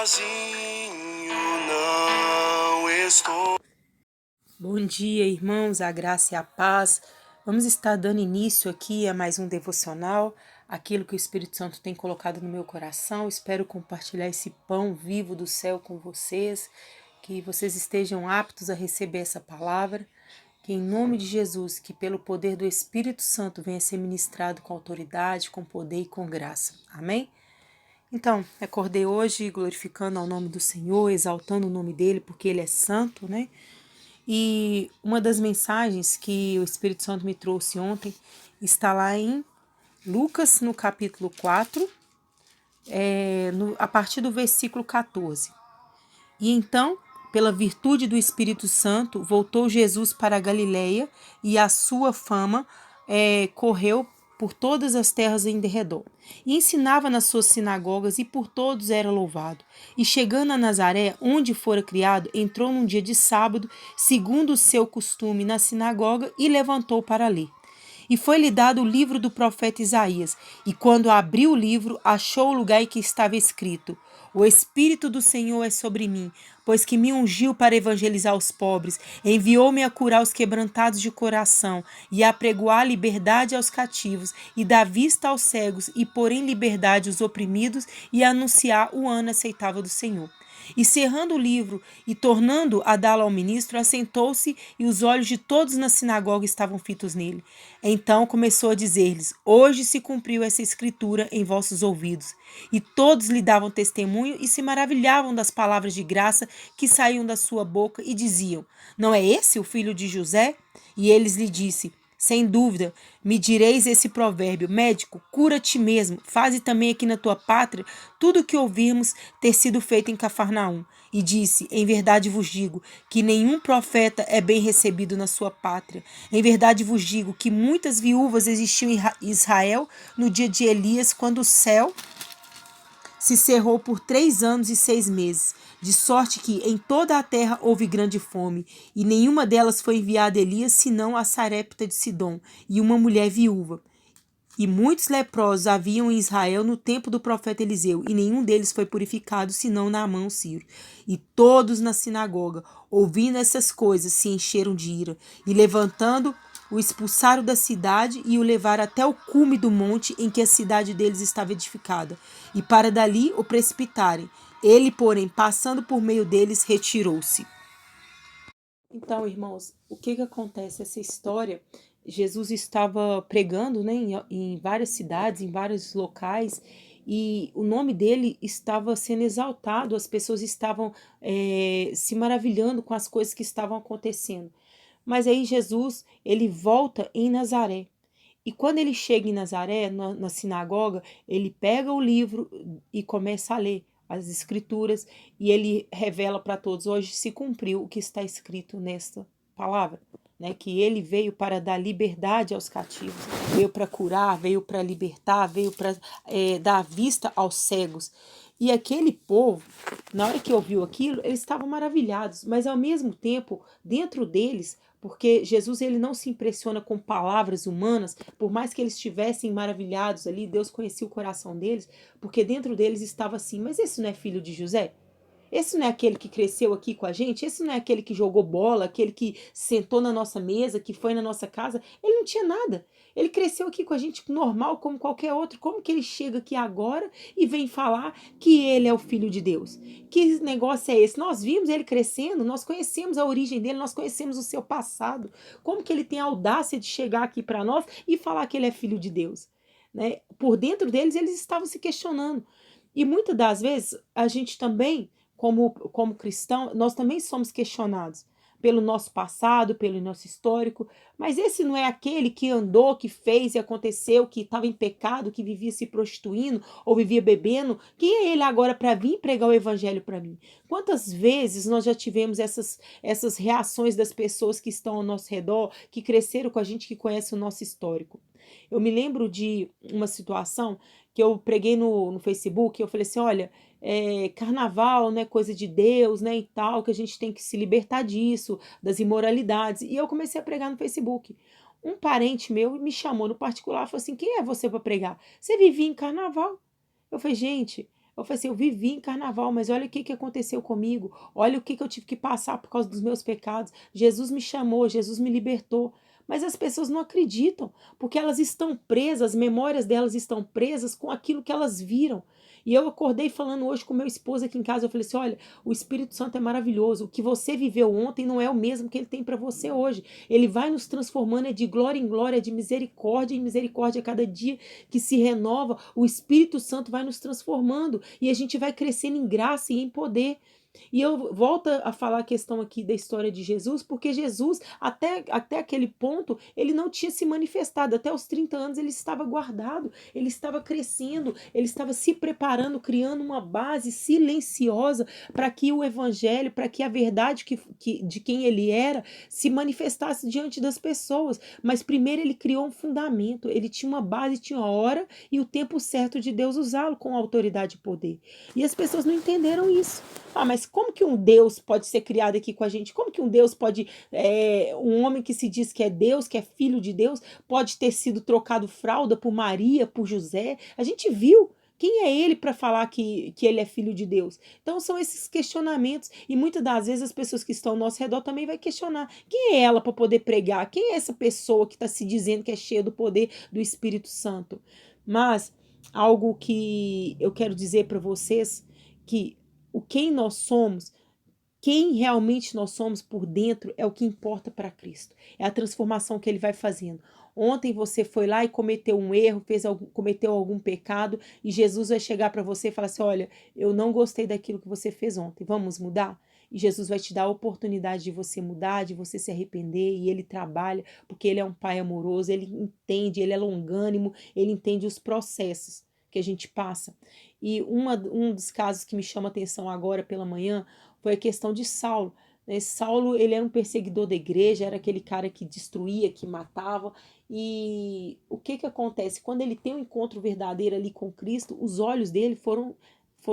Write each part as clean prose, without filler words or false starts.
sozinho não estou. Bom dia, irmãos, a graça e a paz. Vamos estar dando início aqui a mais um devocional, aquilo que o Espírito Santo tem colocado no meu coração. Espero compartilhar esse pão vivo do céu com vocês, que vocês estejam aptos a receber essa palavra, que em nome de Jesus, que pelo poder do Espírito Santo venha ser ministrado com autoridade, com poder e com graça. Amém? Então, acordei hoje glorificando ao nome do Senhor, exaltando o nome dele, porque ele é santo, né? E uma das mensagens que o Espírito Santo me trouxe ontem está lá em Lucas, no capítulo 4, a partir do versículo 14. E então, pela virtude do Espírito Santo, voltou Jesus para a Galileia e a sua fama correu por todas as terras em derredor. E ensinava nas suas sinagogas e por todos era louvado. E chegando a Nazaré, onde fora criado, entrou num dia de sábado, segundo o seu costume, na sinagoga e levantou para ler. E foi-lhe dado o livro do profeta Isaías. E quando abriu o livro, achou o lugar em que estava escrito: O Espírito do Senhor é sobre mim, pois que me ungiu para evangelizar os pobres, enviou-me a curar os quebrantados de coração, e a apregoar liberdade aos cativos, e dar vista aos cegos, e pôr em liberdade os oprimidos, e anunciar o ano aceitável do Senhor. E cerrando o livro e tornando a dá-lo ao ministro, assentou-se e os olhos de todos na sinagoga estavam fitos nele. Então começou a dizer-lhes: Hoje se cumpriu essa escritura em vossos ouvidos. E todos lhe davam testemunho e se maravilhavam das palavras de graça que saíam da sua boca e diziam: Não é esse o filho de José? E eles lhe disse: Sem dúvida, me direis esse provérbio: Médico, cura-te mesmo, faze também aqui na tua pátria tudo o que ouvimos ter sido feito em Cafarnaum. E disse: Em verdade vos digo que nenhum profeta é bem recebido na sua pátria. Em verdade vos digo que muitas viúvas existiam em Israel no dia de Elias, quando o céu se cerrou por 3 anos e 6 meses, de sorte que em toda a terra houve grande fome, e nenhuma delas foi enviada a Elias, senão a Sarepta de Sidom, e uma mulher viúva. E muitos leprosos haviam em Israel no tempo do profeta Eliseu, e nenhum deles foi purificado, senão Naamã o sírio. E todos na sinagoga, ouvindo essas coisas, se encheram de ira, e levantando, o expulsaram da cidade e o levaram até o cume do monte em que a cidade deles estava edificada, e para dali o precipitarem. Ele, porém, passando por meio deles, retirou-se. Então, irmãos, o que acontece? Essa história, Jesus estava pregando, né, em várias cidades, em vários locais, e o nome dele estava sendo exaltado, as pessoas estavam se maravilhando com as coisas que estavam acontecendo. Mas aí Jesus, ele volta em Nazaré. E quando ele chega em Nazaré, na sinagoga, ele pega o livro e começa a ler as escrituras, e ele revela para todos: hoje se cumpriu o que está escrito nesta palavra, né? Que ele veio para dar liberdade aos cativos, veio para curar, veio para libertar, veio para dar vista aos cegos. E aquele povo, na hora que ouviu aquilo, eles estavam maravilhados, mas ao mesmo tempo, dentro deles, porque Jesus, ele não se impressiona com palavras humanas, por mais que eles estivessem maravilhados ali, Deus conhecia o coração deles, porque dentro deles estava assim: mas esse não é filho de José? Esse não é aquele que cresceu aqui com a gente? Esse não é aquele que jogou bola, aquele que sentou na nossa mesa, que foi na nossa casa? Ele não tinha nada. Ele cresceu aqui com a gente normal, como qualquer outro. Como que ele chega aqui agora e vem falar que ele é o filho de Deus? Que negócio é esse? Nós vimos ele crescendo, nós conhecemos a origem dele, nós conhecemos o seu passado. Como que ele tem a audácia de chegar aqui para nós e falar que ele é filho de Deus? Né? Por dentro deles, eles estavam se questionando. E muitas das vezes, a gente também, como cristão, nós também somos questionados pelo nosso passado, pelo nosso histórico, mas esse não é aquele que andou, que fez e aconteceu, que estava em pecado, que vivia se prostituindo ou vivia bebendo. Quem é ele agora para vir pregar o evangelho para mim? Quantas vezes nós já tivemos essas reações das pessoas que estão ao nosso redor, que cresceram com a gente, que conhece o nosso histórico? Eu me lembro de uma situação que eu preguei no Facebook. Eu falei assim: olha, carnaval, né, coisa de Deus, né, e tal, que a gente tem que se libertar disso, das imoralidades. E eu comecei a pregar no Facebook. Um parente meu me chamou no particular, falou assim: quem é você para pregar? Você vivia em carnaval? Eu falei: gente, Eu falei assim, eu vivi em carnaval, mas olha o que aconteceu comigo, olha o que eu tive que passar por causa dos meus pecados. Jesus me chamou, Jesus me libertou. Mas as pessoas não acreditam, porque elas estão presas, as memórias delas estão presas com aquilo que elas viram. E eu acordei falando hoje com meu esposo aqui em casa, eu falei assim, olha, o Espírito Santo é maravilhoso, o que você viveu ontem não é o mesmo que ele tem para você hoje. Ele vai nos transformando é de glória em glória, de misericórdia em misericórdia a cada dia que se renova, o Espírito Santo vai nos transformando e a gente vai crescendo em graça e em poder. E eu volto a falar a questão aqui da história de Jesus, porque Jesus, até aquele ponto, ele não tinha se manifestado. Até os 30 anos ele estava guardado, ele estava crescendo, ele estava se preparando, criando uma base silenciosa para que o evangelho, para que a verdade de quem ele era se manifestasse diante das pessoas. Mas primeiro ele criou um fundamento, ele tinha uma base, tinha a hora e o tempo certo de Deus usá-lo com autoridade e poder. E as pessoas não entenderam isso. Ah, mas como que um Deus pode ser criado aqui com a gente? Como que um Deus pode, um homem que se diz que é Deus, que é filho de Deus, pode ter sido trocado fralda por Maria, por José? A gente viu. Quem é ele para falar que ele é filho de Deus? Então são esses questionamentos e muitas das vezes as pessoas que estão ao nosso redor também vai questionar. Quem é ela para poder pregar? Quem é essa pessoa que está se dizendo que é cheia do poder do Espírito Santo? Mas algo que eu quero dizer para vocês que quem nós somos, quem realmente nós somos por dentro é o que importa para Cristo. É a transformação que ele vai fazendo. Ontem você foi lá e cometeu um erro, cometeu algum pecado e Jesus vai chegar para você e falar assim, olha, eu não gostei daquilo que você fez ontem, vamos mudar? E Jesus vai te dar a oportunidade de você mudar, de você se arrepender e ele trabalha, porque ele é um pai amoroso, ele entende, ele é longânimo, ele entende os processos que a gente passa. E um dos casos que me chama a atenção agora pela manhã foi a questão de Saulo. Né? Saulo, ele era um perseguidor da igreja, era aquele cara que destruía, que matava. E o que acontece? Quando ele tem um encontro verdadeiro ali com Cristo, os olhos dele foram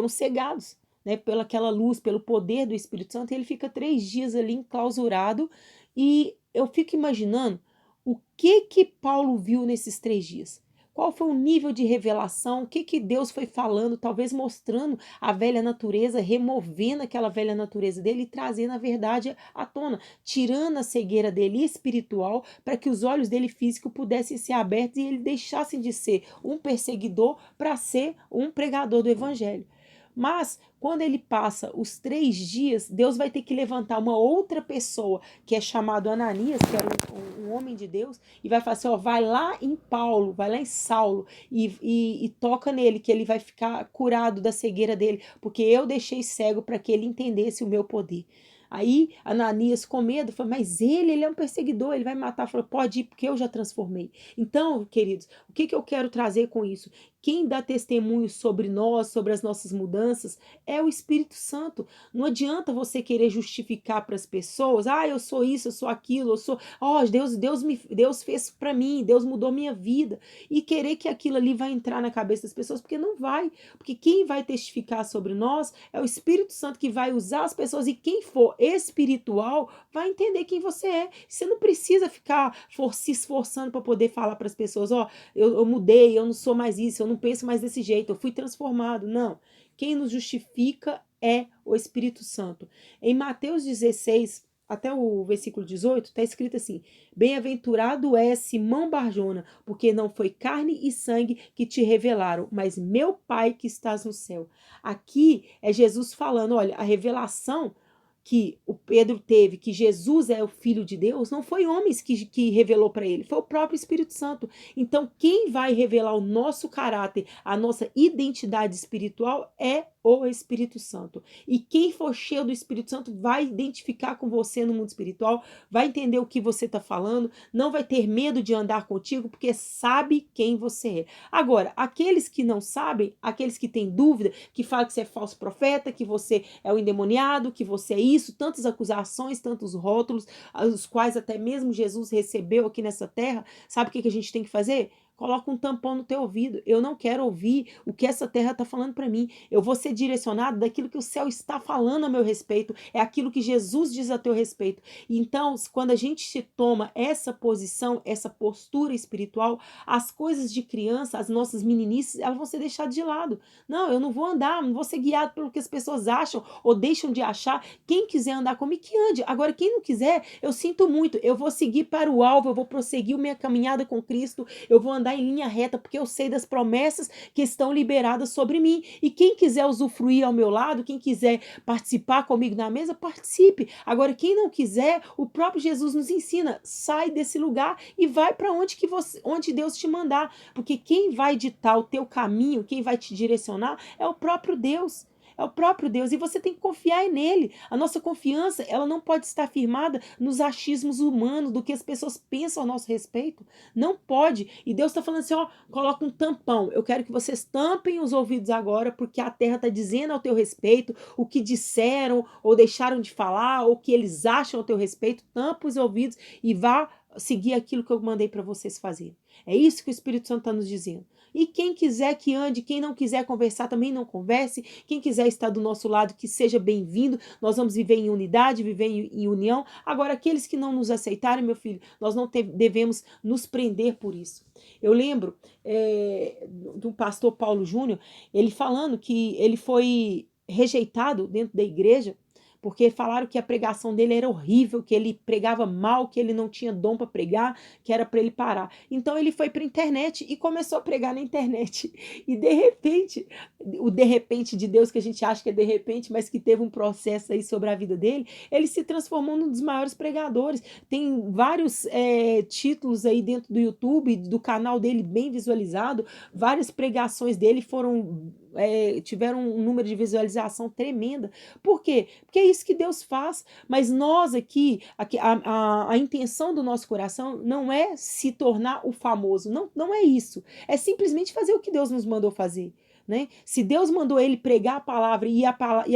cegados, né? Pela aquela luz, pelo poder do Espírito Santo, e ele fica 3 dias ali enclausurado. E eu fico imaginando o que Paulo viu nesses 3 dias. Qual foi o nível de revelação? O que Deus foi falando, talvez mostrando a velha natureza, removendo aquela velha natureza dele e trazendo a verdade à tona, tirando a cegueira dele espiritual para que os olhos dele físicos pudessem ser abertos e ele deixasse de ser um perseguidor para ser um pregador do evangelho. Mas quando ele passa os 3 dias, Deus vai ter que levantar uma outra pessoa, que é chamado Ananias, que era um homem de Deus, e vai falar assim, ó, vai lá em Paulo, vai lá em Saulo, e toca nele, que ele vai ficar curado da cegueira dele, porque eu deixei cego para que ele entendesse o meu poder. Aí Ananias, com medo, falou, mas ele é um perseguidor, ele vai matar. Falou, pode ir, porque eu já transformei. Então, queridos, o que eu quero trazer com isso? Quem dá testemunho sobre nós, sobre as nossas mudanças, é o Espírito Santo. Não adianta você querer justificar para as pessoas, eu sou isso, eu sou aquilo, eu sou, Deus fez para mim, Deus mudou minha vida, e querer que aquilo ali vai entrar na cabeça das pessoas, porque não vai, porque quem vai testificar sobre nós é o Espírito Santo que vai usar as pessoas, e quem for espiritual vai entender quem você é. Você não precisa ficar se esforçando para poder falar para as pessoas, eu mudei, eu não sou mais isso, eu não penso mais desse jeito, eu fui transformado. Não. Quem nos justifica é o Espírito Santo. Em Mateus 16, até o versículo 18, está escrito assim: bem-aventurado é Simão Barjona, porque não foi carne e sangue que te revelaram, mas meu Pai que estás no céu. Aqui é Jesus falando, olha, a revelação que o Pedro teve, que Jesus é o Filho de Deus, não foi homens que revelou para ele, foi o próprio Espírito Santo. Então, quem vai revelar o nosso caráter, a nossa identidade espiritual é o Espírito Santo. E quem for cheio do Espírito Santo vai identificar com você no mundo espiritual, vai entender o que você está falando, não vai ter medo de andar contigo, porque sabe quem você é. Agora, aqueles que não sabem, aqueles que têm dúvida, que falam que você é falso profeta, que você é o endemoniado, que você é isso, tantas acusações, tantos rótulos, os quais até mesmo Jesus recebeu aqui nessa terra, sabe o que a gente tem que fazer? coloca um tampão no teu ouvido. Eu não quero ouvir o que essa terra está falando para mim. Eu vou ser direcionado daquilo que o céu está falando a meu respeito. É aquilo que Jesus diz a teu respeito. Então, quando a gente se toma essa posição, essa postura espiritual, as coisas de criança, as nossas meninices, elas vão ser deixadas de lado. Não, eu não vou andar, não vou ser guiado pelo que as pessoas acham ou deixam de achar. Quem quiser andar comigo, que ande. Agora, quem não quiser, eu sinto muito. Eu vou seguir para o alvo, eu vou prosseguir minha caminhada com Cristo, eu vou andar em linha reta, porque eu sei das promessas que estão liberadas sobre mim. E quem quiser usufruir ao meu lado, quem quiser participar comigo na mesa, participe. Agora, quem não quiser, o próprio Jesus nos ensina, sai desse lugar e vai para onde Deus te mandar, porque quem vai ditar o teu caminho, quem vai te direcionar é o próprio Deus. É o próprio Deus, e você tem que confiar nele. A nossa confiança, ela não pode estar firmada nos achismos humanos, do que as pessoas pensam a nosso respeito. Não pode. E Deus está falando assim, ó, coloca um tampão. Eu quero que vocês tampem os ouvidos agora, porque a terra está dizendo ao teu respeito o que disseram, ou deixaram de falar, ou o que eles acham ao teu respeito. Tampa os ouvidos e vá seguir aquilo que eu mandei para vocês fazerem. É isso que o Espírito Santo está nos dizendo. E quem quiser que ande, quem não quiser conversar também não converse, quem quiser estar do nosso lado que seja bem-vindo, nós vamos viver em unidade, viver em união. Agora, aqueles que não nos aceitarem, meu filho, nós não devemos nos prender por isso. Eu lembro do pastor Paulo Júnior, ele falando que ele foi rejeitado dentro da igreja, porque falaram que a pregação dele era horrível, que ele pregava mal, que ele não tinha dom para pregar, que era para ele parar. Então ele foi para a internet e começou a pregar na internet. E de repente, o de repente de Deus, que a gente acha que é de repente, mas que teve um processo aí sobre a vida dele, ele se transformou num dos maiores pregadores. Tem vários títulos aí dentro do YouTube, do canal dele bem visualizado, várias pregações dele tiveram um número de visualização tremenda. Por quê? Porque é isso que Deus faz. Mas nós aqui, a intenção do nosso coração não é se tornar o famoso. Não, não é isso. É simplesmente fazer o que Deus nos mandou fazer. Né? Se Deus mandou ele pregar a palavra e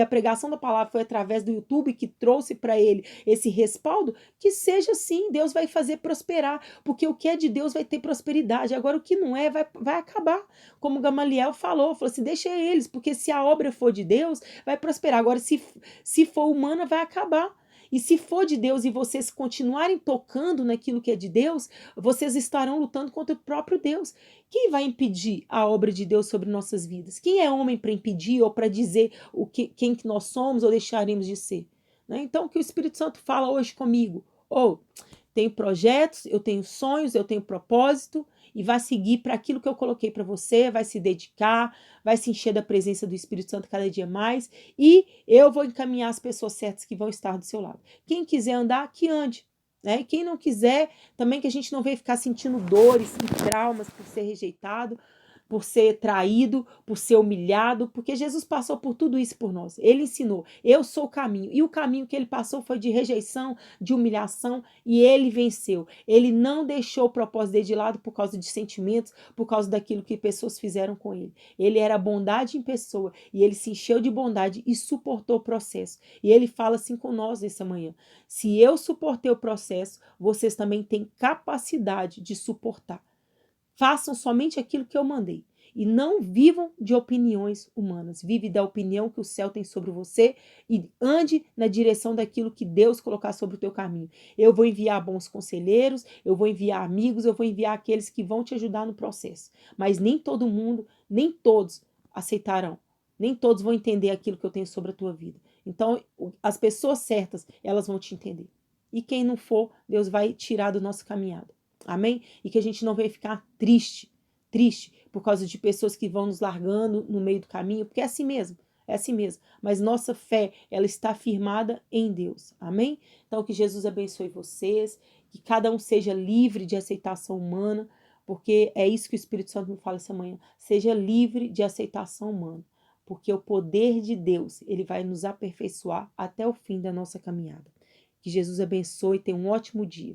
a pregação da palavra foi através do YouTube que trouxe para ele esse respaldo, que seja assim, Deus vai fazer prosperar, porque o que é de Deus vai ter prosperidade. Agora, o que não é, vai acabar. Como Gamaliel falou assim, deixa eles, porque se a obra for de Deus, vai prosperar. Agora, se for humana, vai acabar. E se for de Deus e vocês continuarem tocando naquilo que é de Deus, vocês estarão lutando contra o próprio Deus. Quem vai impedir a obra de Deus sobre nossas vidas? Quem é homem para impedir ou para dizer quem que nós somos ou deixaremos de ser? Né? Então, o que o Espírito Santo fala hoje comigo? Tenho projetos, eu tenho sonhos, eu tenho propósito, e vai seguir para aquilo que eu coloquei para você, vai se dedicar, vai se encher da presença do Espírito Santo cada dia mais, e eu vou encaminhar as pessoas certas que vão estar do seu lado. Quem quiser andar, que ande. Né? Quem não quiser, também que a gente não venha ficar sentindo dores e traumas por ser rejeitado, por ser traído, por ser humilhado, porque Jesus passou por tudo isso por nós. Ele ensinou, eu sou o caminho. E o caminho que ele passou foi de rejeição, de humilhação, e ele venceu. Ele não deixou o propósito dele de lado por causa de sentimentos, por causa daquilo que pessoas fizeram com ele. Ele era bondade em pessoa, e ele se encheu de bondade e suportou o processo. E ele fala assim com nós nessa manhã: se eu suportei o processo, vocês também têm capacidade de suportar. Façam somente aquilo que eu mandei. E não vivam de opiniões humanas. Vive da opinião que o céu tem sobre você e ande na direção daquilo que Deus colocar sobre o teu caminho. Eu vou enviar bons conselheiros, eu vou enviar amigos, eu vou enviar aqueles que vão te ajudar no processo. Mas nem todo mundo, nem todos aceitarão. Nem todos vão entender aquilo que eu tenho sobre a tua vida. Então, as pessoas certas, elas vão te entender. E quem não for, Deus vai tirar do nosso caminhada. Amém? E que a gente não venha ficar triste por causa de pessoas que vão nos largando no meio do caminho, porque é assim mesmo, mas nossa fé, ela está firmada em Deus, amém? Então que Jesus abençoe vocês, que cada um seja livre de aceitação humana, porque é isso que o Espírito Santo me fala essa manhã, seja livre de aceitação humana, porque o poder de Deus, ele vai nos aperfeiçoar até o fim da nossa caminhada. Que Jesus abençoe e tenha um ótimo dia.